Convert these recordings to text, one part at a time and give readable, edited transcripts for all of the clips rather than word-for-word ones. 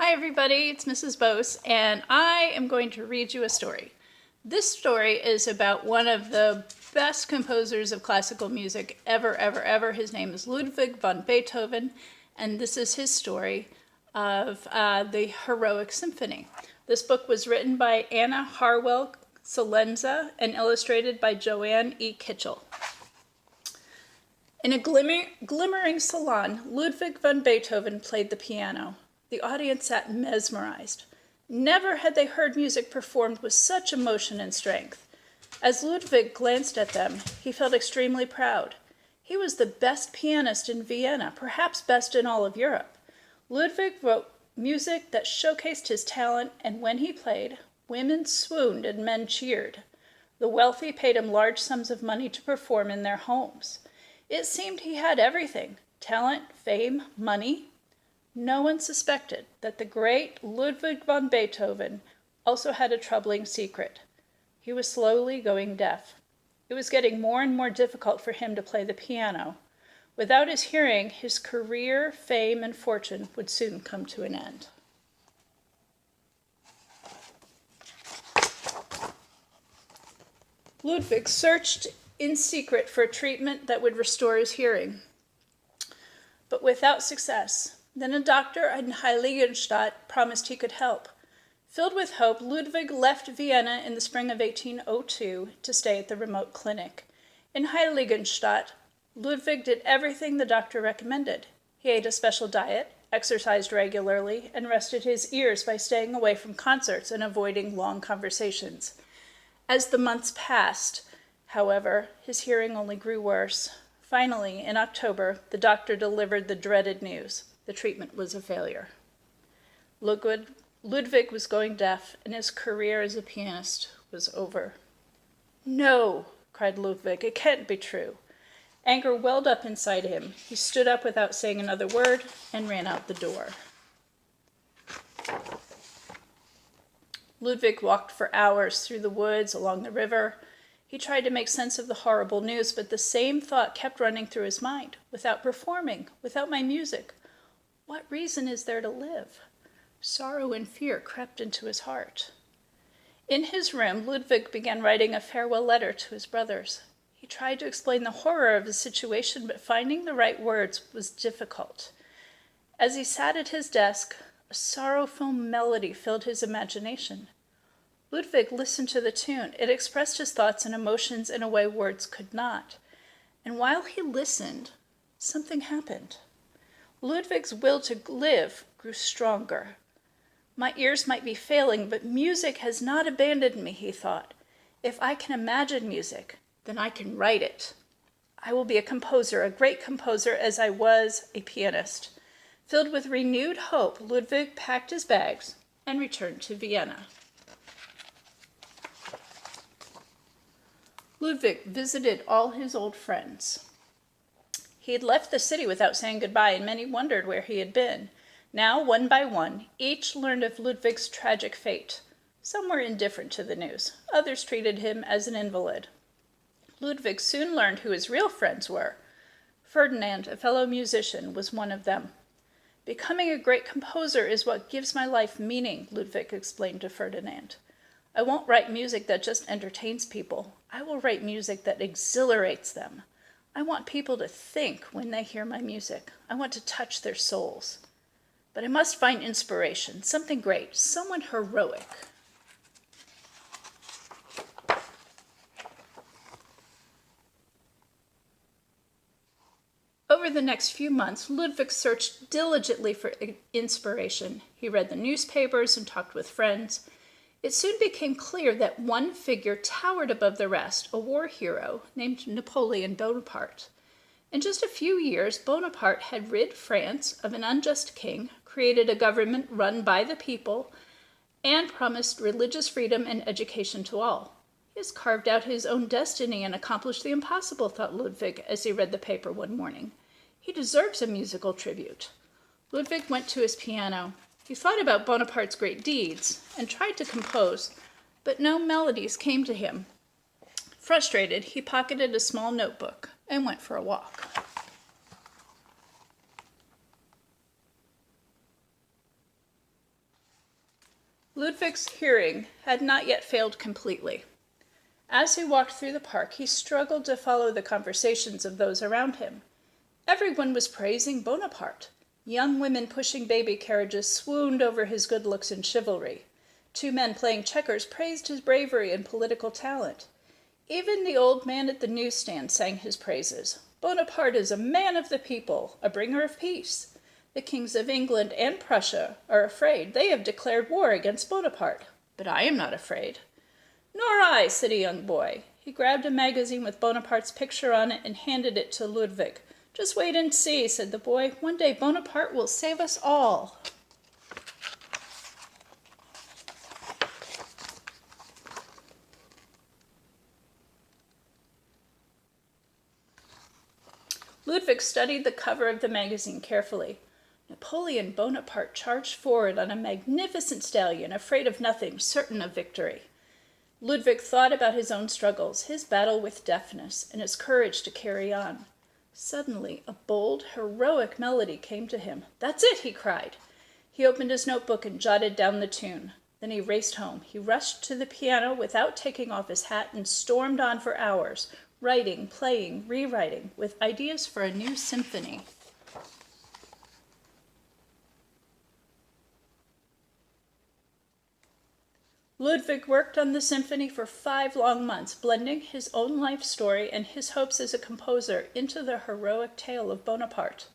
Hi everybody, it's Mrs. Bose, and I am going to read you a story. This story is about one of the best composers of classical music ever. His name is Ludwig van Beethoven, and this is his story of the Heroic Symphony. This book was written by Anna Harwell Celenza and illustrated by Joanne E. Kitchell. In a glimmering salon, Ludwig van Beethoven played the piano. The audience sat mesmerized. Never had they heard music performed with such emotion and strength. As Ludwig glanced at them, he felt extremely proud. He was the best pianist in Vienna, perhaps best in all of Europe. Ludwig wrote music that showcased his talent, and when he played, women swooned and men cheered. The wealthy paid him large sums of money to perform in their homes. It seemed he had everything: talent, fame, money. No one suspected that the great Ludwig van Beethoven also had a troubling secret. He was slowly going deaf. It was getting more and more difficult for him to play the piano. Without his hearing, his career, fame, and fortune would soon come to an end. Ludwig searched in secret for a treatment that would restore his hearing, but without success. Then a doctor in Heiligenstadt promised he could help. Filled with hope, Ludwig left Vienna in the spring of 1802 to stay at the remote clinic. In Heiligenstadt, Ludwig did everything the doctor recommended. He ate a special diet, exercised regularly, and rested his ears by staying away from concerts and avoiding long conversations. As the months passed, however, his hearing only grew worse. Finally, in October, the doctor delivered the dreaded news. The treatment was a failure. Ludwig was going deaf, and his career as a pianist was over. "No," cried Ludwig, "it can't be true." Anger welled up inside him. He stood up without saying another word and ran out the door. Ludwig walked for hours through the woods, along the river. He tried to make sense of the horrible news, but the same thought kept running through his mind. Without performing, without my music, what reason is there to live? Sorrow and fear crept into his heart. In his room, Ludwig began writing a farewell letter to his brothers. He tried to explain the horror of his situation, but finding the right words was difficult. As he sat at his desk, a sorrowful melody filled his imagination. Ludwig listened to the tune. It expressed his thoughts and emotions in a way words could not. And while he listened, something happened. Ludwig's will to live grew stronger. My ears might be failing, but music has not abandoned me, he thought. If I can imagine music, then I can write it. I will be a composer, a great composer, as I was a pianist. Filled with renewed hope, Ludwig packed his bags and returned to Vienna. Ludwig visited all his old friends. He had left the city without saying goodbye, and many wondered where he had been. Now, one by one, each learned of Ludwig's tragic fate. Some were indifferent to the news. Others treated him as an invalid. Ludwig soon learned who his real friends were. Ferdinand, a fellow musician, was one of them. "Becoming a great composer is what gives my life meaning," Ludwig explained to Ferdinand. "I won't write music that just entertains people. I will write music that exhilarates them. I want people to think when they hear my music. I want to touch their souls. But I must find inspiration, something great, someone heroic." Over the next few months, Ludwig searched diligently for inspiration. He read the newspapers and talked with friends. It soon became clear that one figure towered above the rest, a war hero named Napoleon Bonaparte. In just a few years, Bonaparte had rid France of an unjust king, created a government run by the people, and promised religious freedom and education to all. He has carved out his own destiny and accomplished the impossible, thought Ludwig as he read the paper one morning. He deserves a musical tribute. Ludwig went to his piano. He thought about Bonaparte's great deeds and tried to compose, but no melodies came to him. Frustrated, he pocketed a small notebook and went for a walk. Ludwig's hearing had not yet failed completely. As he walked through the park, he struggled to follow the conversations of those around him. Everyone was praising Bonaparte. Young women pushing baby carriages swooned over his good looks and chivalry. Two men playing checkers praised his bravery and political talent. Even the old man at the newsstand sang his praises. Bonaparte is a man of the people, a bringer of peace. The kings of England and Prussia are afraid. They have declared war against Bonaparte. But I am not afraid. Nor I, said a young boy. He grabbed a magazine with Bonaparte's picture on it and handed it to Ludwig. Just wait and see, said the boy. One day Bonaparte will save us all. Ludwig studied the cover of the magazine carefully. Napoleon Bonaparte charged forward on a magnificent stallion, afraid of nothing, certain of victory. Ludwig thought about his own struggles, his battle with deafness, and his courage to carry on. Suddenly, a bold, heroic melody came to him. That's it, he cried. He opened his notebook and jotted down the tune. Then he raced home. He rushed to the piano without taking off his hat and stormed on for hours, writing, playing, rewriting, with ideas for a new symphony. Ludwig worked on the symphony for 5 long months, blending his own life story and his hopes as a composer into the heroic tale of Bonaparte.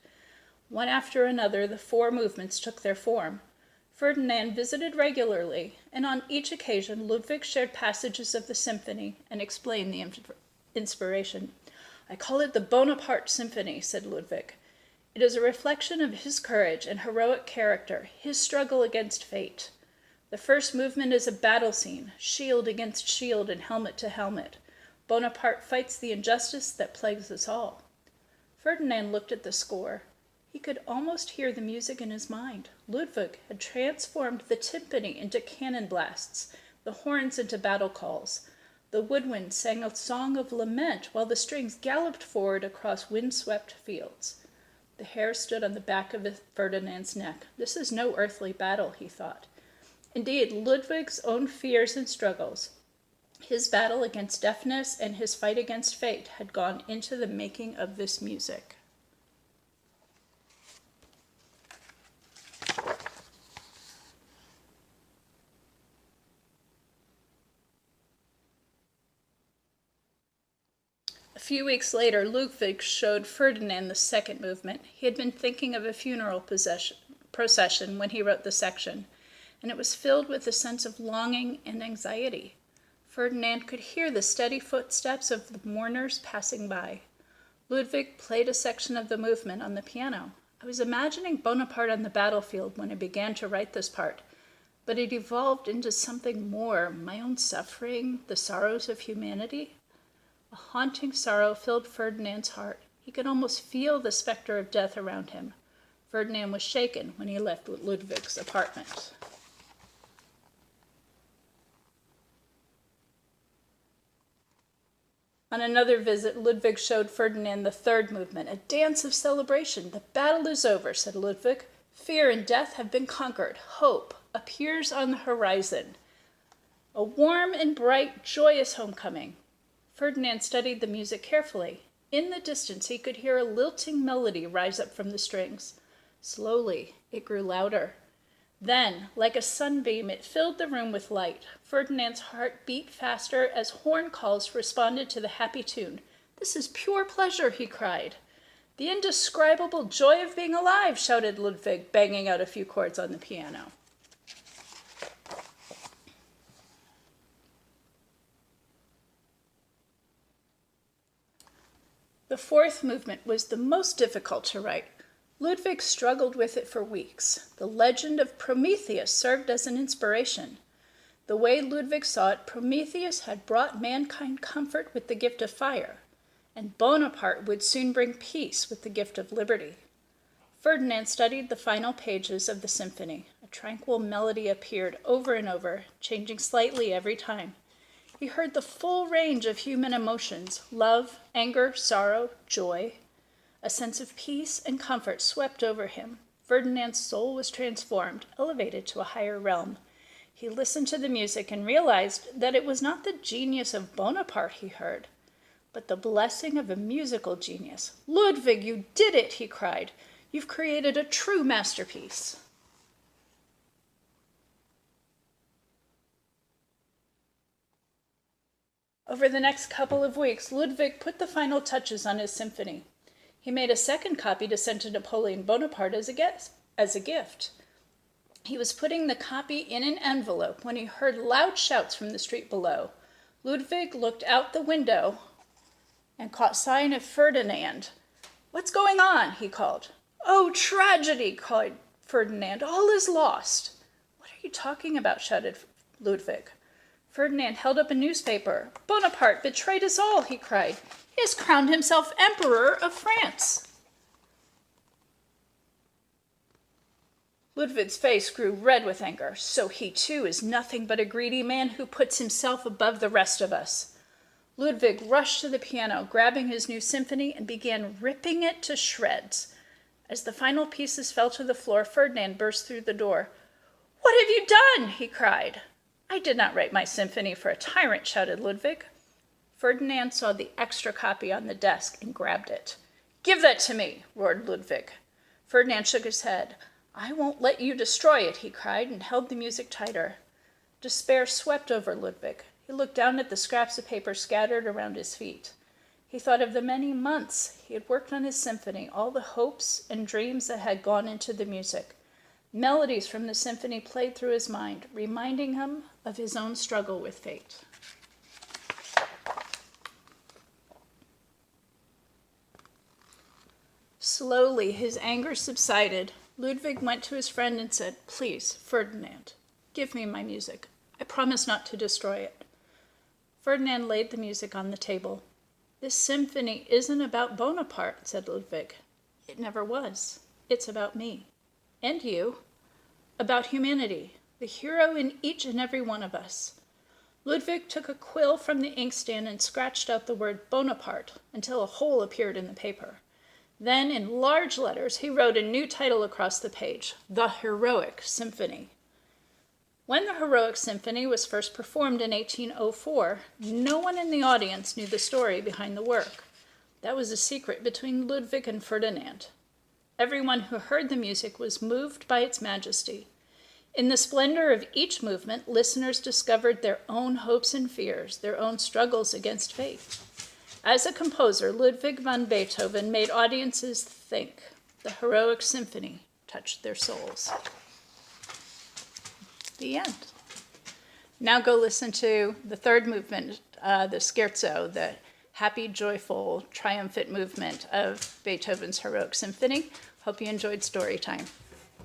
One after another, the 4 movements took their form. Ferdinand visited regularly, and on each occasion Ludwig shared passages of the symphony and explained the inspiration. I call it the Bonaparte Symphony, said Ludwig. It is a reflection of his courage and heroic character, his struggle against fate. The first movement is a battle scene, shield against shield and helmet to helmet. Bonaparte fights the injustice that plagues us all. Ferdinand looked at the score. He could almost hear the music in his mind. Ludwig had transformed the timpani into cannon blasts, the horns into battle calls. The woodwind sang a song of lament while the strings galloped forward across wind-swept fields. The hair stood on the back of Ferdinand's neck. This is no earthly battle, he thought. Indeed, Ludwig's own fears and struggles, his battle against deafness and his fight against fate had gone into the making of this music. A few weeks later, Ludwig showed Ferdinand the second movement. He had been thinking of a funeral procession when he wrote the section, and it was filled with a sense of longing and anxiety. Ferdinand could hear the steady footsteps of the mourners passing by. Ludwig played a section of the movement on the piano. I was imagining Bonaparte on the battlefield when I began to write this part, but it evolved into something more, my own suffering, the sorrows of humanity. A haunting sorrow filled Ferdinand's heart. He could almost feel the specter of death around him. Ferdinand was shaken when he left Ludwig's apartment. On another visit, Ludwig showed Ferdinand the third movement, a dance of celebration. The battle is over, said Ludwig. Fear and death have been conquered. Hope appears on the horizon. A warm and bright, joyous homecoming. Ferdinand studied the music carefully. In the distance, he could hear a lilting melody rise up from the strings. Slowly, it grew louder. Then, like a sunbeam, it filled the room with light. Ferdinand's heart beat faster as horn calls responded to the happy tune. This is pure pleasure, he cried. The indescribable joy of being alive, shouted Ludwig, banging out a few chords on the piano. The fourth movement was the most difficult to write. Ludwig struggled with it for weeks. The legend of Prometheus served as an inspiration. The way Ludwig saw it, Prometheus had brought mankind comfort with the gift of fire, and Bonaparte would soon bring peace with the gift of liberty. Ferdinand studied the final pages of the symphony. A tranquil melody appeared over and over, changing slightly every time. He heard the full range of human emotions: love, anger, sorrow, joy. A sense of peace and comfort swept over him. Ferdinand's soul was transformed, elevated to a higher realm. He listened to the music and realized that it was not the genius of Bonaparte he heard, but the blessing of a musical genius. "Ludwig, you did it," he cried. "You've created a true masterpiece." Over the next couple of weeks, Ludwig put the final touches on his symphony. He made a second copy to send to Napoleon Bonaparte as a gift. He was putting the copy in an envelope when he heard loud shouts from the street below. Ludwig looked out the window and caught sight of Ferdinand. "What's going on?" he called. "Oh, tragedy!" cried Ferdinand. "All is lost." "What are you talking about?" shouted Ludwig. Ferdinand held up a newspaper. "Bonaparte betrayed us all," he cried. "He has crowned himself Emperor of France." Ludwig's face grew red with anger. "So he too is nothing but a greedy man who puts himself above the rest of us." Ludwig rushed to the piano, grabbing his new symphony, and began ripping it to shreds. As the final pieces fell to the floor, Ferdinand burst through the door. "What have you done?" he cried. "I did not write my symphony for a tyrant," shouted Ludwig. Ferdinand saw the extra copy on the desk and grabbed it. "Give that to me," roared Ludwig. Ferdinand shook his head. "I won't let you destroy it," he cried, and held the music tighter. Despair swept over Ludwig. He looked down at the scraps of paper scattered around his feet. He thought of the many months he had worked on his symphony, all the hopes and dreams that had gone into the music. Melodies from the symphony played through his mind, reminding him of his own struggle with fate. Slowly, his anger subsided. Ludwig went to his friend and said, "Please, Ferdinand, give me my music. I promise not to destroy it." Ferdinand laid the music on the table. "This symphony isn't about Bonaparte," said Ludwig. "It never was. It's about me. And you. About humanity, the hero in each and every one of us." Ludwig took a quill from the inkstand and scratched out the word Bonaparte until a hole appeared in the paper. Then, in large letters, he wrote a new title across the page, "The Heroic Symphony." When the Heroic Symphony was first performed in 1804, no one in the audience knew the story behind the work. That was a secret between Ludwig and Ferdinand. Everyone who heard the music was moved by its majesty. In the splendor of each movement, listeners discovered their own hopes and fears, their own struggles against fate. As a composer, Ludwig van Beethoven made audiences think. The Heroic Symphony touched their souls. The end. Now go listen to the third movement, the scherzo, the happy, joyful, triumphant movement of Beethoven's Heroic Symphony. Hope you enjoyed story time.